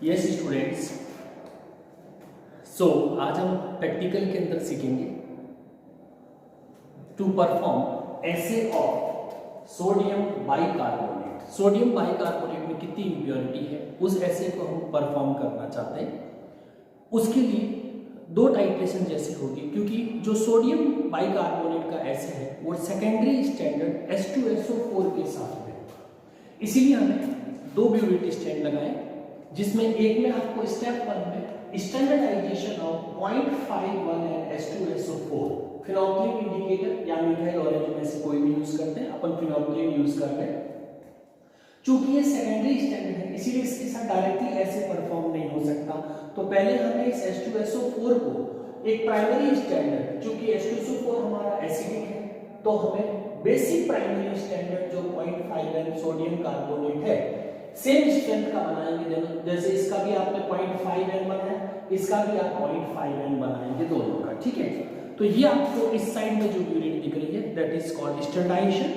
Yes students, सो आज हम practical के अंदर सीखेंगे to perform assay of sodium bicarbonate. Sodium bicarbonate में कितनी इम्प्योरिटी है उस एसे को हम परफॉर्म करना चाहते हैं। उसके लिए दो टाइट्रेशन जैसे होगी, क्योंकि जो सोडियम बाइकार्बोनेट का एसे है वो सेकेंडरी स्टैंडर्ड H2SO4 के साथ में, इसीलिए हमें दो ब्यूरेट स्टैंड लगाए, जिसमें एक में आपको स्टेप 1 में standardisation of 0.51 and H2SO4 phenolphthalein indicator या मिथाइल ऑरेंज में से कोई भी यूज करते हैं, अपन फिनोल्फिन यूज कर रहे हैं। चूंकि ये सेकेंडरी स्टैंडर्ड है इसीलिए इसके साथ डायरेक्टली ऐसे परफॉर्म नहीं हो सकता, तो पहले हमें इस H2SO4 को एक प्राइमरी स्टैंडर्ड, चूंकि H2SO4 हमारा एसिडिक है तो हमें बेसिक प्राइमरी स्टैंडर्ड जो 0.5 सोडियम कार्बोनेट है सेम स्ट्रेंथ का बनाएंगे। जैसे इसका भी आपने 0.5 बनाया, इसका भी आप 0.5 बनाएंगे दोनों का, ठीक है। तो ये आपको इस साइड में जो ब्यूरेट दिख रही है दैट इज कॉल्ड स्टैंडर्डाइजेशन,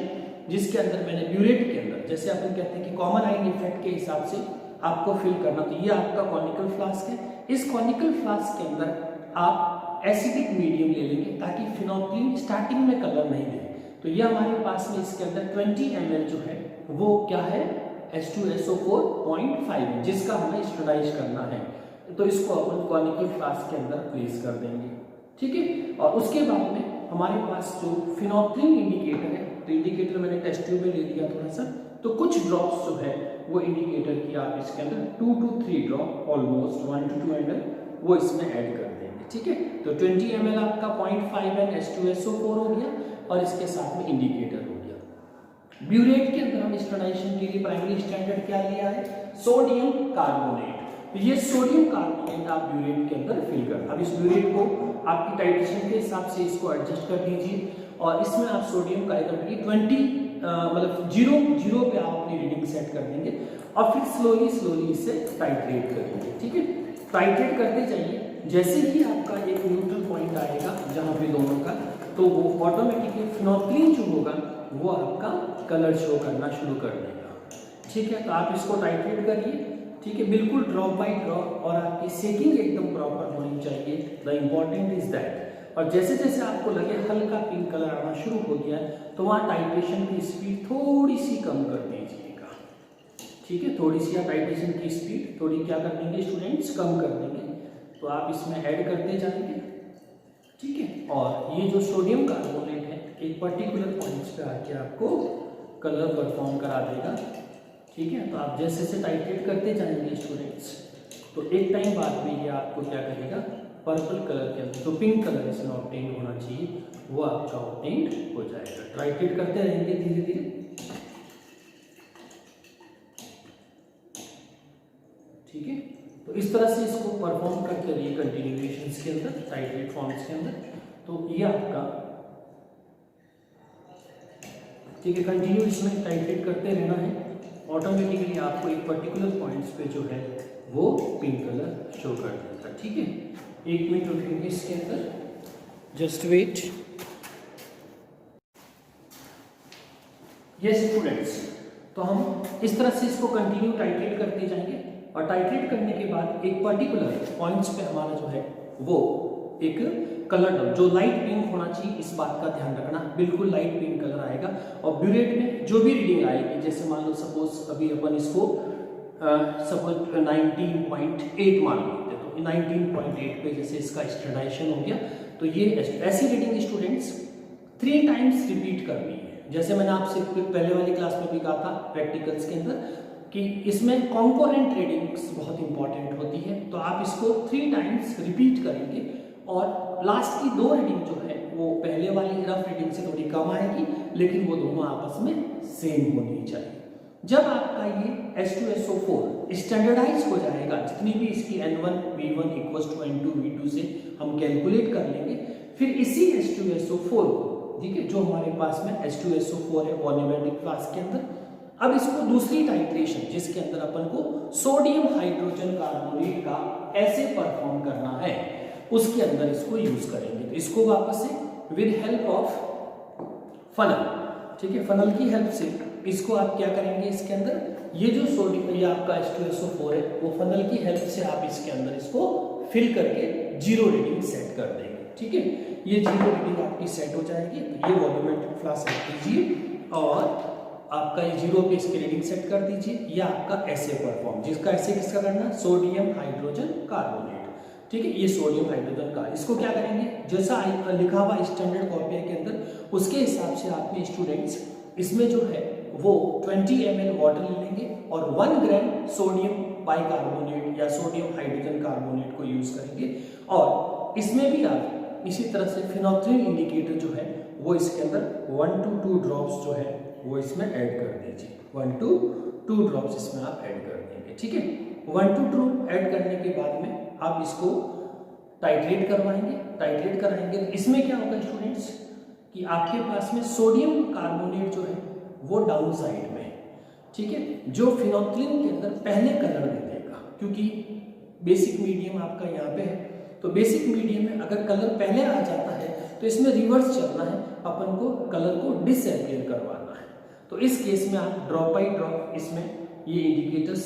जिसके अंदर मैंने ब्यूरेट के अंदर जैसे अपन कहते हैं कि कॉमन आइन इफेक्ट के हिसाब से आपको फिल करना, तो ये आपका कॉनिकल फ्लास्क है। इस कॉनिकल फ्लास्क के अंदर आप एसिडिक मीडियम ले लेंगे ताकि फिनोल्फिन स्टार्टिंग में कलर नहीं दे। तो ये हमारे पास में इसके अंदर 20 ml जो है वो क्या है H2SO4 0.5, जिसका हमें स्टैंडर्डाइज करना है। तो इसको अपन कॉनिकल फ्लास्क के अंदर प्लेस कर देंगे, ठीक है। और उसके बाद में हमारे पास जो फिनोल्फिन इंडिकेटर है, तो इंडिकेटर मैंने टेस्ट ट्यूब में ले लिया थोड़ा सा, तो कुछ ड्रॉप्स जो है वो इंडिकेटर की आप इसके अंदर 2 to 3 drop almost 1 to 2 ml वो इसमें ऐड कर देंगे, ठीक है। तो 20 ml आपका 0.5 H2SO4 हो गया और इसके साथ में इंडिकेटर हो गया। ब्यूरेट के अंदर हम स्टैंडर्डाइजेशन के लिए प्राइमरी स्टैंडर्ड क्या लिया है, सोडियम कार्बोनेट। तो ये सोडियम कार्बोनेट आप ब्यूरेट के अंदर फिल कर, अब इस ब्यूरेट को आपकी टाइट्रेशन के हिसाब से इसको एडजस्ट कर दीजिए और इसमें आप सोडियम का आइटम 20 मतलब 0 पे आप अपनी रीडिंग सेट कर देंगे और फिर स्लोली इसे टाइट्रेट करेंगे, ठीक है। टाइट्रेट करते जाइए, जैसे ही आपका एक न्यूट्रल पॉइंट आएगा जहां पे दोनों का, तो वो ऑटोमेटिकली फिनोल्फिन जो होगा वो आपका कलर शो करना शुरू कर देगा, ठीक है। तो आप इसको टाइट्रेट करिए, ठीक है, बिल्कुल ड्रॉप बाय ड्रॉप, और आपकी सेकिंग एकदम प्रॉपर होनी चाहिए, द इम्पोर्टेंट इज दैट। और जैसे जैसे आपको लगे हल्का पिंक कलर आना शुरू हो गया है तो वहाँ टाइट्रेशन की स्पीड थोड़ी सी कम कर दीजिएगा, ठीक है। थोड़ी सी आप टाइट्रेशन की स्पीड थोड़ी क्या कर देंगे स्टूडेंट्स, कम कर देंगे। तो आप इसमें ऐड करते जाएंगे, ठीक है। और ये जो सोडियम कार्बोनेट है एक पर्टिकुलर पॉइंट्स पे आके आपको कलर परफॉर्म करा देगा, ठीक है। तो आप जैसे जैसे टाइट्रेट करते जाएंगे स्टूडेंट्स, तो एक टाइम बाद में ये आपको क्या करेगा, पर्पल कलर के अंदर जो पिंक कलर इसमें ऑब्टेन होना चाहिए वो आपका ऑब्टेन हो जाएगा। टाइट्रेट करते रहेंगे धीरे धीरे, ठीक है। तो इस तरह से इसको परफॉर्म करते रहिए कंटिन्यूएशंस के अंदर, टाइट्रेट फॉर्म्स के अंदर। तो ये आपका, ठीक है, कंटिन्यू इसमें टाइट्रेट करते रहना है। ऑटोमेटिकली आपको एक पर्टिकुलर पॉइंट्स पे जो है वो पिंक कलर शो कर देगा, ठीक है। 1 मिनट रुकेंगे इसके अंदर, जस्ट वेट। यस स्टूडेंट्स, तो हम इस तरह से इसको कंटिन्यू टाइट्रेट करते जाएंगे और टाइट्रेट करने के बाद एक पर्टिकुलर पॉइंट्स पे हमारा जो है वो एक कलर डल जो लाइट पिंक होना चाहिए, इस बात का ध्यान रखना, बिल्कुल लाइट पिंक कलर आएगा। और ब्यूरेट में जो भी रीडिंग आएगी, जैसे मान लो सपोज अभी अपन इसको सपोज 19.8 मान लेते हैं, तो 19.8 पे जैसे इसका स्टैंडर्डाइजेशन हो गया, तो ये ऐसी रीडिंग स्टूडेंट्स 3 टाइम्स रिपीट करनी है। जैसे मैंने आपसे पहले वाली क्लास में भी कहा था प्रैक्टिकल्स के अंदर कि इसमें कॉम्पोनेंट रीडिंग्स बहुत इंपॉर्टेंट होती है, तो आप इसको 3 टाइम्स रिपीट करेंगे और लास्ट की 2 रीडिंग जो है वो पहले वाली रफ रीडिंग से थोड़ी कम आएगी, लेकिन वो दोनों आपस में सेम होनी चाहिए। जब आपका ये H2SO4 स्टैंडर्डाइज हो जाएगा, जितनी भी इसकी N1 V1 = N2 V2 से हम कैलकुलेट कर लेंगे, फिर इसी H2SO4 को, ठीक है, जो हमारे पास में H2SO4 है ऑर्गेनोमेटिक फ्लास्क के अंदर, अब इसको दूसरी टाइट्रेशन जिसके अंदर अपन को सोडियम हाइड्रोजन कार्बोनेट का ऐसे परफॉर्म करना है, उसके अंदर इसको यूज करेंगे। तो इसको वापस से विद हेल्प ऑफ फनल, ठीक है, फनल की हेल्प से इसको आप क्या करेंगे, इसके अंदर ये जो सोडियम ये आपका H2SO4 है वो फनल की हेल्प से आप इसके अंदर इसको फिल करके 0 रीडिंग सेट कर देंगे। ठीक है, ये 0 रीडिंग आपकी सेट हो जाएगी। तो ये वॉल्यूमेट्रिक फ्लास्क रख दीजिए और आपका ये 0 पे इसकी रीडिंग सेट कर दीजिए। ये आपका ऐसे परफॉर्म, जिसका ऐसे किसका करना, सोडियम हाइड्रोजन कार्बोनेट। ठीक है, ये सोडियम हाइड्रोजन का, इसको क्या करेंगे, जैसा लिखा हुआ स्टैंडर्ड कॉपी के अंदर उसके हिसाब से आपने स्टूडेंट्स इसमें जो है वो 20 ml वाटर ले लेंगे और 1 ग्राम सोडियम बाइकार्बोनेट या सोडियम हाइड्रोजन कार्बोनेट को यूज करेंगे। और इसमें भी आप इसी तरह से फिनोल्फ्थालीन इंडिकेटर जो है वो इसके अंदर 1 to 2 ड्रॉप्स जो है वो इसमें ऐड कर दीजिए। 1 to 2 ड्रॉप्स इसमें आप ऐड कर देंगे। ठीक है, 1 to 2 ऐड करने के बाद में आप इसको टाइट्रेट करवाएंगे। टाइट्रेट कराएंगे तो इसमें क्या होगा स्टूडेंट्स कि आपके पास में सोडियम कार्बोनेट जो है वो डाउन साइड में है। ठीक है, जो फिनोल्फ्थालीन के अंदर पहले कलर दे देगा, क्योंकि बेसिक मीडियम आपका यहाँ पे है, तो बेसिक मीडियम में अगर कलर पहले आ जाता है तो इसमें रिवर्स चलना है, अपन को कलर को डिसअपियर करवाना है। तो इस केस में आप ड्रॉप बाई ड्रॉप इसमें ये इंडिकेटर्स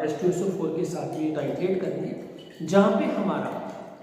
H2SO4 के साथ ये टाइट्रेट करेंगे, जहाँ पे हमारा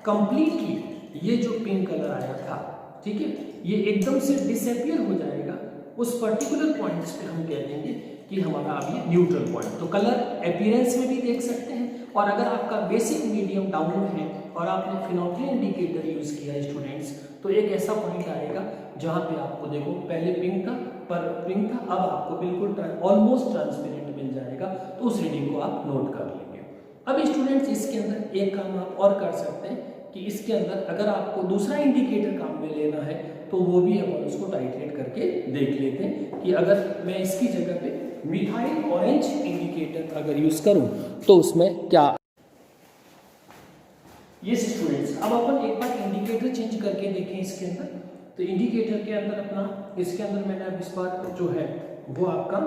कंप्लीटली ये जो पिंक कलर आया था, ठीक है, ये एकदम से डिसअपियर हो जाएगा। उस पर्टिकुलर पॉइंट्स पे हम कह देंगे कि हमारा अब ये न्यूट्रल पॉइंट, तो कलर अपीयरेंस में भी देख सकते हैं। और अगर आपका बेसिक मीडियम डाउन में है और आपने फिनोल्फ्थालीन इंडिकेटर यूज किया है स्टूडेंट्स, तो एक ऐसा पॉइंट आएगा जहां पे आपको देखो पहले पिंक था, पर पिंक था, अब आपको बिल्कुल ऑलमोस्ट ट्रांसपेरेंट मिल जाएगा। तो उस रीडिंग को आप नोट कर लेंगे। अब स्टूडेंट्स इसके अंदर एक काम आप और कर सकते हैं कि इसके अंदर अगर आपको दूसरा इंडिकेटर काम में लेना है तो वो भी अपन उसको टाइट्रेट करके देख लेते हैं कि अगर मैं इसकी जगह पे मिथाइल ऑरेंज इंडिकेटर अगर यूज करूं तो उसमें क्या। ये स्टूडेंट्स अब अपन एक बार इंडिकेटर चेंज करके देखें इसके अंदर। तो इंडिकेटर के अंदर अपना इसके अंदर मैंने अब इस बार जो है वो आपका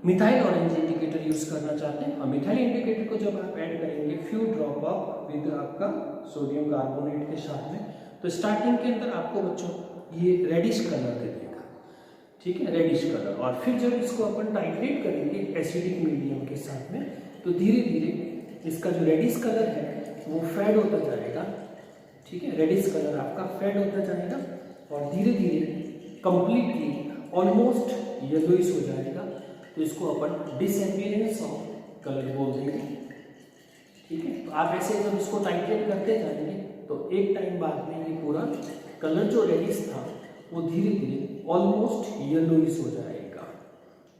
मिथाइल ऑरेंज इंडिकेटर यूज करना चाहते हैं। और मिथाइल इंडिकेटर को जब आप ऐड करेंगे फ्यू ड्रॉप ऑफ विद आपका सोडियम कार्बोनेट के साथ में, तो स्टार्टिंग के अंदर आपको बच्चों ये रेडिश कलर दे देगा। ठीक है, रेडिश कलर। और फिर जब इसको अपन टाइट्रेट करेंगे एसिडिक मीडियम के साथ में, तो धीरे धीरे इसका जो रेडिश कलर है वो फेड होता जाएगा। ठीक है, रेडिश कलर आपका फेड होता जाएगा और धीरे धीरे कंप्लीटली ऑलमोस्ट येलोइश हो जाएगा। तो इसको अपन डिसअपियरेंस ऑफ कलर बोल देंगे। ठीक है, तो आप ऐसे जब इसको टाइट्रेट करते जाएंगे तो एक टाइम बाद में ये पूरा कलर जो रेडिश था वो धीरे धीरे ऑलमोस्ट येलोइश हो जाएगा।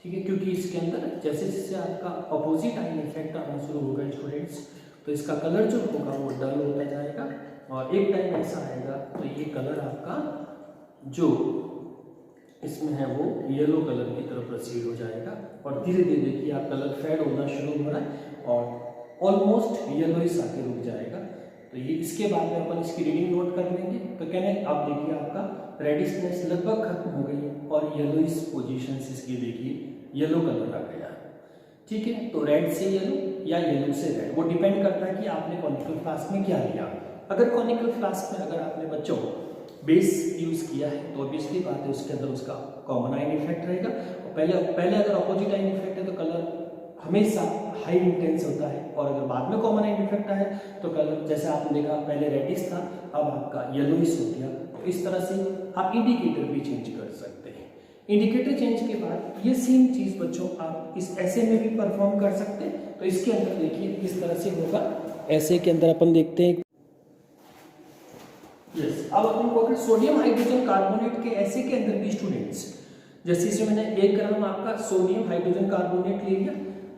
ठीक है, क्योंकि इसके अंदर जैसे जैसे आपका अपोजिट आइन इफेक्ट आना शुरू होगा स्टूडेंट्स, तो इसका कलर जो होगा वो डल होता जाएगा और एक टाइम ऐसा आएगा तो ये कलर आपका जो इसमें है वो येलो कलर की तरफ प्रोसीड हो जाएगा और धीरे धीरे देखिए आप कलर फेड होना शुरू हो रहा है और ऑलमोस्ट येलोइश आके रुक जाएगा। तो ये इसके बाद में अपन इसकी रीडिंग नोट कर लेंगे। तो कहने आप देखिए आपका रेडिशनेस लगभग खत्म हो गई है और येलोइश पोजीशन इसकी देखिए येलो कलर आ गया। ठीक है, तो रेड से येलो या येलो से रेड, वो डिपेंड करता है कि आपने कॉनिकल फ्लास्क में क्या लिया। अगर कॉनिकल फ्लास्क में अगर आपने बच्चों बेस यूज किया है तो ऑब्वियसली बात है उसके अंदर उसका कॉमन आइन इफेक्ट रहेगा। और पहले अगर अपोजिट आइन इफेक्ट है तो कलर हमेशा हाई इंटेंस होता है, और अगर बाद में कॉमन आइन इफेक्ट आया तो कलर जैसे आपने देखा पहले रेडिश था अब आपका येलोइश हो गया। तो इस तरह से आप इंडिकेटर भी चेंज कर सकते हैं। इंडिकेटर चेंज के बाद ये सेम चीज बच्चों आप इस ऐसे में भी परफॉर्म कर सकते हैं। तो इसके अंदर देखिए किस तरह से होगा। ऐसे के अंदर अपन देखते हैं यस। अब अपन को अगर सोडियम हाइड्रोजन कार्बोनेट के ऐसे के अंदर भी स्टूडेंट्स, जैसे इसमें मैंने 1 ग्राम आपका सोडियम हाइड्रोजन कार्बोनेट ले लिया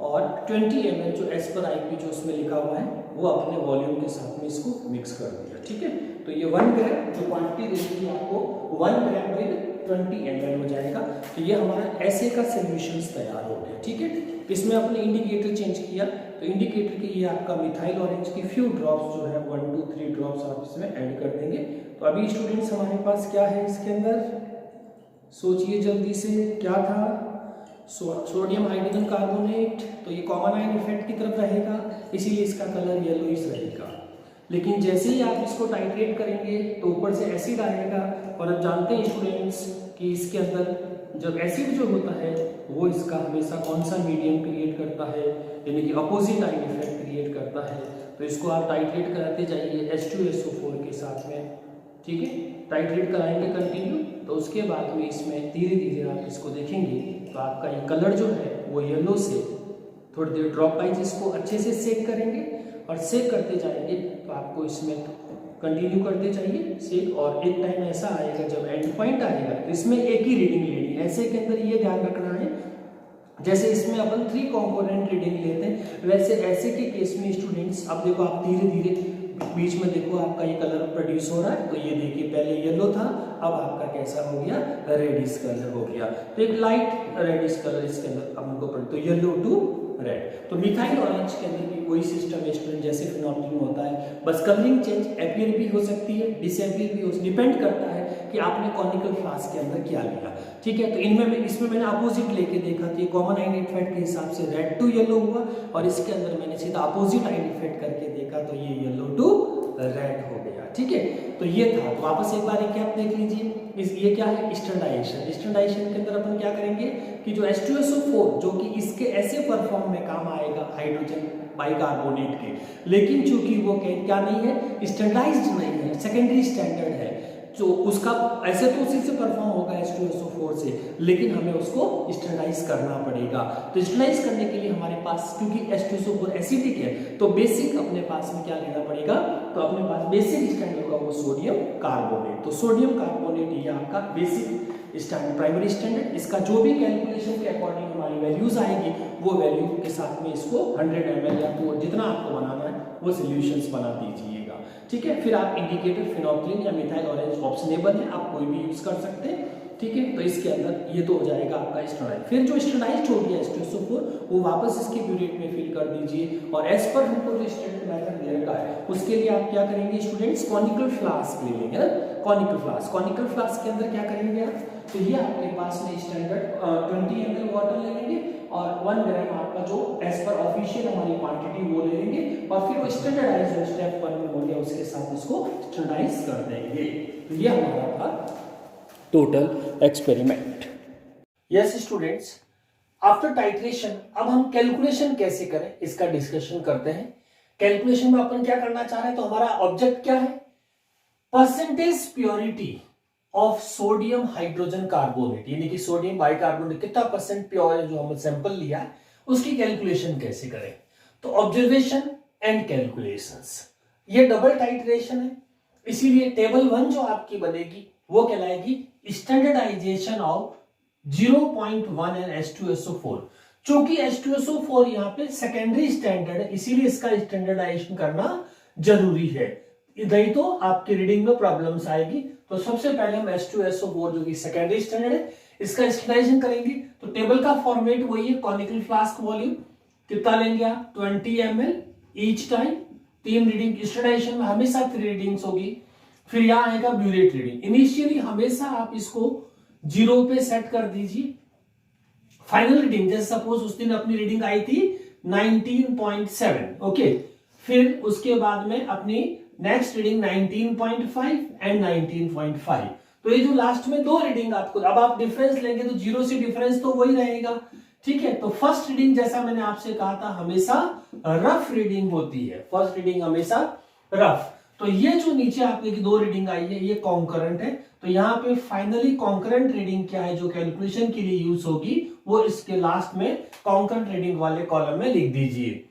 और 20 ml जो एज पर आईपी जो उसमें लिखा हुआ है वो अपने वॉल्यूम के साथ में इसको मिक्स कर दिया। ठीक है, तो ये 1 ग्राम जो क्वांटिटी देती है आपको 1 ग्राम विद 20 ml हो जाएगा। तो ये हमारा ऐसे का सोल्यूशन तैयार हो गया। ठीक है, इसमें अपने इंडिकेटर चेंज किया तो इंडिकेटर की ये आपका मिथाइल ऑरेंज की फ्यू ड्रॉप्स जो है 1 to 3 ड्रॉप्स आप इसमें ऐड कर देंगे। तो अभी स्टूडेंट्स हमारे पास क्या है इसके अंदर, सोचिए जल्दी से क्या था। सोडियम हाइड्रोजन कार्बोनेट, तो ये कॉमन आयन इफेक्ट की तरफ रहेगा इसीलिए इसका कलर येलोइश रहेगा। लेकिन जैसे ही आप इसको टाइट्रेट करेंगे तो ऊपर से एसिड आएगा, और आप जानते हैं स्टूडेंट्स कि इसके अंदर जब एसिड जो होता है वो इसका हमेशा कौन सा मीडियम क्रिएट करता है, यानी कि अपोजिट आयन इफेक्ट क्रिएट करता है। तो इसको आप टाइट्रेट कराते जाइए H2SO4 के साथ में, ठीक है, टाइट्रेट कराएंगे कंटिन्यू। तो उसके बाद में इसमें धीरे धीरे आप इसको देखेंगे तो आपका ये कलर जो है वो येलो से थोड़ी देर ड्रॉप वाइज इसको अच्छे से सेक करेंगे, और सेक करते जाएंगे तो आपको इसमें कंटिन्यू करते जाइए सेक, और एक टाइम ऐसा आएगा जब एंड पॉइंट आएगा तो इसमें एक ही रीडिंग लेनी है। ऐसे के अंदर ये ध्यान रखना है जैसे इसमें अपन 3 कंपोनेंट रीडिंग लेते हैं, वैसे ऐसे के केस में स्टूडेंट्स अब देखो आप धीरे धीरे बीच में देखो आपका ये कलर प्रोड्यूस हो रहा है। तो ये देखिए पहले येलो था, अब आपका कैसा हो गया, रेडिश कलर हो गया। तो एक लाइट रेडिश कलर इसके अंदर अपन को तो येलो टू रेड। तो मिथाइल ऑरेंज के अंदर भी वही सिस्टम है स्टूडेंट जैसे फिनोल्फिन होता है, बस कलरिंग चेंज अपीयर भी हो सकती है, डिसअपीयर भी हो, डिपेंड करता है कि आपने कॉनिकल फ्लास्क के अंदर क्या लिया, ठीक है। तो इसमें मैंने अपोजिट लेके देखा कि कॉमन आयन इफेक्ट के हिसाब से रेड टू येलो हुआ, और इसके अंदर मैंने सीधा अपोजिट आयन इफेक्ट करके देखा तो ये येलो टू रेड हो गया, ठीक है। तो ये था, तो वापस एक बार क्या देख लीजिए, ये क्या है, स्टैंडर्डाइजेशन। स्टैंडर्डाइजेशन के अंदर अपन क्या करेंगे कि जो H2SO4 जो कि इसके ऐसे परफॉर्म में काम आएगा हाइड्रोजन बाइकार्बोनेट के, लेकिन चूंकि वो क्या नहीं है, स्टैंडर्डाइज्ड नहीं है, सेकेंडरी स्टैंडर्ड है, जो उसका ऐसे तो उसी से परफॉर्म होगा H2SO4 से, लेकिन हमें उसको स्टैंडर्डाइज करना पड़ेगा। तो स्टैंडर्डाइज करने के लिए हमारे पास क्योंकि H2SO4 एसिडिक है तो बेसिक अपने पास में क्या लेना पड़ेगा, तो अपने पास बेसिक स्टैंडर्ड होगा वो सोडियम कार्बोनेट। तो सोडियम कार्बोनेट ये आपका बेसिक स्टैंडर्ड, प्राइमरी स्टैंडर्ड, इसका जो भी कैलकुलेशन के अकॉर्डिंग हमारी वैल्यूज आएगी वो वैल्यू के साथ में इसको 100 ml या तो जितना आपको बनाना है वो सॉल्यूशंस बना दीजिएगा, ठीक है। फिर आप इंडिकेटर फिनोल्फिन या मिथाइल ऑरेंज ऑप्शनेबल है, आप कोई भी यूज कर सकते हैं, ठीक है। तो इसके अंदर ये तो हो जाएगा आपका स्टैंडर्डाइज। फिर जो स्टैंडर्डाइज्ड हो गया H2SO4 वो वापस इसके ब्यूरेट में फिल कर दीजिए, और एज पर हमको जो स्टैंडर्ड मेथड दे रखा है उसके लिए आप क्या करेंगे स्टूडेंट्स, कॉनिकल फ्लास्क ले लेंगे ना, कॉनिकल फ्लास्क। कॉनिकल फ्लास्क के अंदर क्या करेंगे आप, तो ये आपके पास में स्टैंडर्ड 20 ml वाटर ले लेंगे, और 1 ग्राम आपका जो एज पर ऑफिशियल हमारी क्वांटिटी वो ले लेंगे, और फिर वो स्टैंडर्डाइज स्टेप 1 में हो गया उसके साथ इसको स्टैंडर्डाइज कर देंगे। तो ये हमारा था total experiment. Yes students, after titration अब हम कैलकुलेशन कैसे करें इसका डिस्कशन करते हैं। कैलकुलेशन में अपन क्या करना चाह रहे हैं, तो हमारा ऑब्जेक्ट क्या है, percentage purity of sodium hydrogen carbonate, यानी कि सोडियम बाइकार्बोनेट कितना परसेंट प्योर है जो हमने सैंपल लिया है उसकी कैलकुलेशन कैसे करें। तो ऑब्जर्वेशन एंड कैलकुलेशंस, ये डबल टाइट्रेशन है, इसीलिए टेबल 1 जो आपकी बनेगी वो कहलाएगी स्टैंडर्डाइजेशन ऑफ 0.1 एंड H2SO4। चूंकि H2SO4 यहाँ पे सेकेंडरी स्टैंडर्ड है इसीलिए इसका स्टैंडर्डाइजेशन करना जरूरी है, नहीं तो आपकी रीडिंग में प्रॉब्लम्स आएगी। तो सबसे पहले हम H2SO4 जो कि सेकेंडरी स्टैंडर्ड है इसका स्टैंडर्डाइजेशन करेंगे। तो टेबल का फॉर्मेट वही है, कॉनिकल फ्लास्क वॉल्यूम कितना लेंगे आप, 20 ml each time, 3 reading, standardisation में हमेशा 3 रीडिंग्स होगी। फिर यहां आएगा ब्यूरेट रीडिंग, इनिशियली हमेशा आप इसको 0 पे सेट कर दीजिए। फाइनल रीडिंग जैसे सपोज उस दिन अपनी रीडिंग आई थी 19.7, ओके, फिर उसके बाद में अपनी नेक्स्ट रीडिंग 19.5 एंड 19.5। तो ये जो लास्ट में 2 रीडिंग आपको, अब आप डिफरेंस लेंगे तो 0 से डिफरेंस तो वही रहेगा, ठीक है। तो फर्स्ट रीडिंग जैसा मैंने आपसे कहा था हमेशा रफ रीडिंग होती है, फर्स्ट रीडिंग हमेशा रफ। तो ये जो नीचे आपकी 2 रीडिंग आई है ये कॉन्करेंट है, तो यहाँ पे फाइनली कॉन्करेंट रीडिंग क्या है जो कैलकुलेशन के लिए यूज होगी वो इसके लास्ट में कॉन्करेंट रीडिंग वाले कॉलम में लिख दीजिए।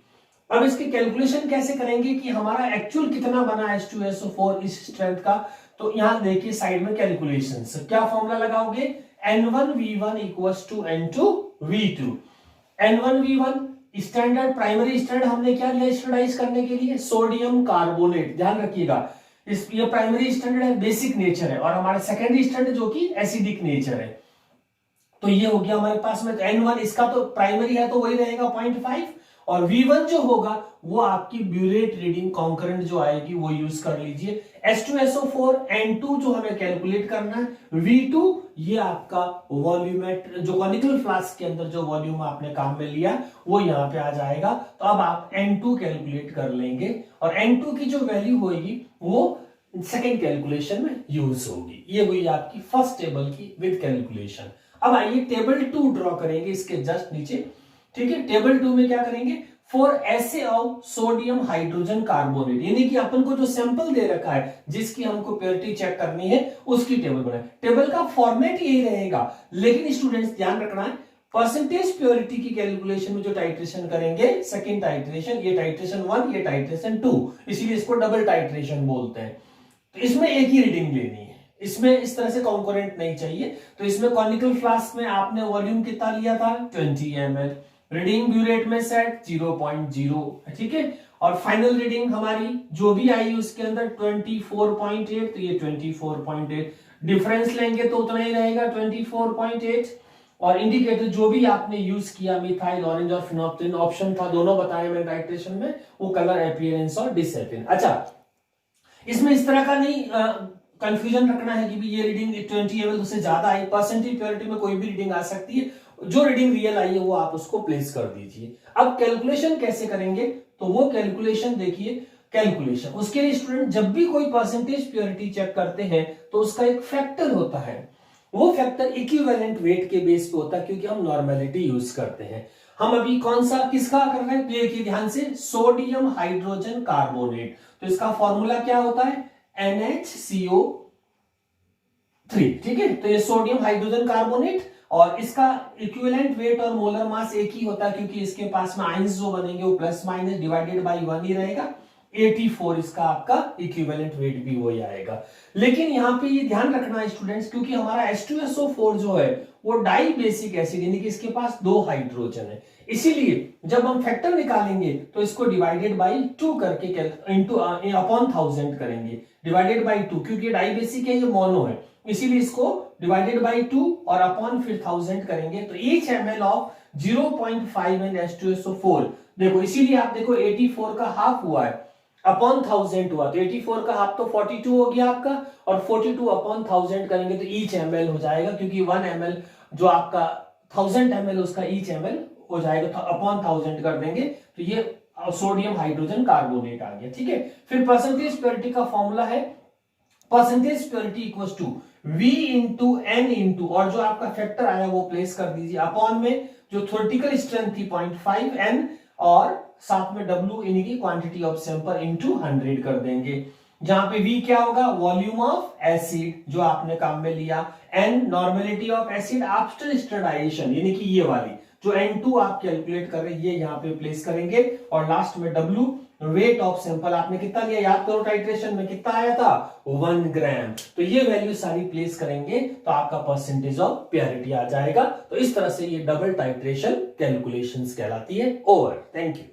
अब इसकी कैलकुलेशन कैसे करेंगे कि हमारा एक्चुअल कितना बना H2SO4 इस स्ट्रेंथ का। तो यहां देखिए साइड में कैलकुलेशन, क्या फॉर्मूला लगाओगे, N1V1 equals to N2V2। N1V1 standard, primary standard हमने क्या लिया स्टैंडर्डाइज करने के लिए, सोडियम कार्बोनेट, ध्यान रखिएगा ये प्राइमरी स्टैंडर्ड है, बेसिक नेचर है, और हमारा सेकेंडरी स्टैंडर्ड जो कि एसिडिक नेचर है। तो ये हो गया हमारे पास में N1, इसका तो प्राइमरी है तो वही रहेगा 0.5, और V1 जो होगा वो आपकी ब्यूरेट रीडिंग कॉन्करेंट जो आएगी वो यूज कर लीजिए। H2SO4 N2 जो हमें कैलकुलेट करना है, V2 ये आपका वॉल्यूमेट जो कॉनिकल फ्लास्क के अंदर जो वॉल्यूम आपने काम में लिया वो यहाँ पे आ जाएगा। तो अब आप N2 कैलकुलेट कर लेंगे और N2 की जो वैल्यू होगी वो सेकेंड कैलकुलेशन में यूज होगी। ये हुई आपकी फर्स्ट टेबल की विद कैलकुलेशन। अब आइए टेबल 2 ड्रॉ करेंगे इसके जस्ट नीचे, ठीक है। टेबल 2 में क्या करेंगे, for essay of sodium hydrogen carbonate, यानी कि अपन को जो सैंपल दे रखा है जिसकी हमको प्योरिटी चेक करनी है उसकी टेबल बनाए। टेबल का फॉर्मेट यही रहेगा, लेकिन स्टूडेंट्स ध्यान रखना है परसेंटेज प्योरिटी की कैलकुलेशन में जो टाइट्रेशन करेंगे, सेकंड टाइट्रेशन, ये टाइट्रेशन 1 ये टाइट्रेशन 2, इसीलिए इसको डबल टाइट्रेशन बोलते हैं। तो इसमें एक ही रीडिंग लेनी है, इसमें इस तरह से कॉन्करेंट नहीं चाहिए। तो इसमें कॉनिकल फ्लास्क में आपने वॉल्यूम कितना लिया था 20 ml, रीडिंग ब्यूरेट में सेट 0.0, ठीक है। और फाइनल रीडिंग हमारी जो भी आई उसके अंदर 24.8, तो ये 24.8, डिफरेंस लेंगे तो उतना ही रहेगा 24.8। और इंडिकेटर जो भी आपने यूज किया मिथाइल, ऑरेंज और फिनोप्टेन ऑप्शन था, दोनों बताए मैंने टाइट्रेशन में, वो कलर अपीयरेंस और डिसअपीयरेंस। अच्छा, इसमें इस तरह का नहीं कंफ्यूजन रखना है कि भी ये रीडिंग 20 ml से ज्यादा आई। परसेंटेज प्योरिटी में कोई भी रीडिंग आ सकती है, जो रीडिंग रियल आई है वो आप उसको प्लेस कर दीजिए। अब कैलकुलेशन कैसे करेंगे, तो वो कैलकुलेशन देखिए। कैलकुलेशन उसके लिए स्टूडेंट जब भी कोई परसेंटेज प्योरिटी चेक करते हैं तो उसका एक फैक्टर होता है, वो फैक्टर इक्विवेलेंट वेट के बेस पे होता है, क्योंकि हम नॉर्मेलिटी यूज करते हैं। हम अभी कौन सा किसका कर रहे हैं, देखिए ध्यान से, सोडियम हाइड्रोजन कार्बोनेट। तो इसका फॉर्मूला क्या होता है, NHCO3, ठीक है। तो ये सोडियम हाइड्रोजन कार्बोनेट, और इसका इक्विवेलेंट वेट और मोलर मास एक ही होता है, क्योंकि इसके पास में आयंस जो बनेंगे वो प्लस माइनस डिवाइडेड बाय 1 ही रहेगा। 84 इसका आपका इक्विवेलेंट वेट भी वही आएगा। लेकिन यहाँ पे ये ध्यान रखना है स्टूडेंट्स, क्योंकि हमारा H2SO4 जो है वो डाई बेसिक एसिड, यानी कि इसके पास 2 हाइड्रोजन है, इसीलिए जब हम फैक्टर निकालेंगे तो इसको डिवाइडेड बाई 2 करके इंटू अपॉन 1000 करेंगे, डिवाइडेड बाई 2, क्योंकि डाई बेसिक है, ये मोनो है, इसीलिए इसको डिवाइडेड बाई 2 और अपॉन फिर 1000 करेंगे। तो each ml of 0.5 N H2SO4, देखो इसीलिए आप देखो 84 का हाफ हुआ है, अपॉन 1000 हुआ, तो 84 का हाफ तो 42 हो गया आपका, और 42 अपॉन 1000 करेंगे तो each ml हो जाएगा, क्योंकि 1 ml जो आपका 1000 ml उसका each ml हो जाएगा, तो अपॉन 1000 कर देंगे, तो ये सोडियम हाइड्रोजन कार्बोनेट आ गया, ठीक है। फिर परसेंटेज प्योरिटी का फॉर्मूला है, percentage purity equals to V into N into, और जो आपका फैक्टर आया वो प्लेस कर दीजिए, अपॉन में जो थ्योरेटिकल स्ट्रेंथ थी 0.5 N, और साथ में W यानी कि क्वांटिटी ऑफ सैंपल इनटू 100 कर देंगे, जहां पे V क्या होगा, वॉल्यूम ऑफ एसिड जो आपने काम में लिया, N normality of acid after standardisation, यानी कि ये वाली जो N2 आप कैलकुलेट कर रहे हैं ये यहाँ पे प्लेस करेंगे, और लास्ट में W वेट ऑफ सैंपल आपने कितना लिया, याद करो टाइट्रेशन में कितना आया था 1 ग्राम, तो ये वैल्यू सारी प्लेस करेंगे तो आपका परसेंटेज ऑफ प्योरिटी आ जाएगा। तो इस तरह से ये डबल टाइट्रेशन कैलकुलेशंस कहलाती है। Over, thank you.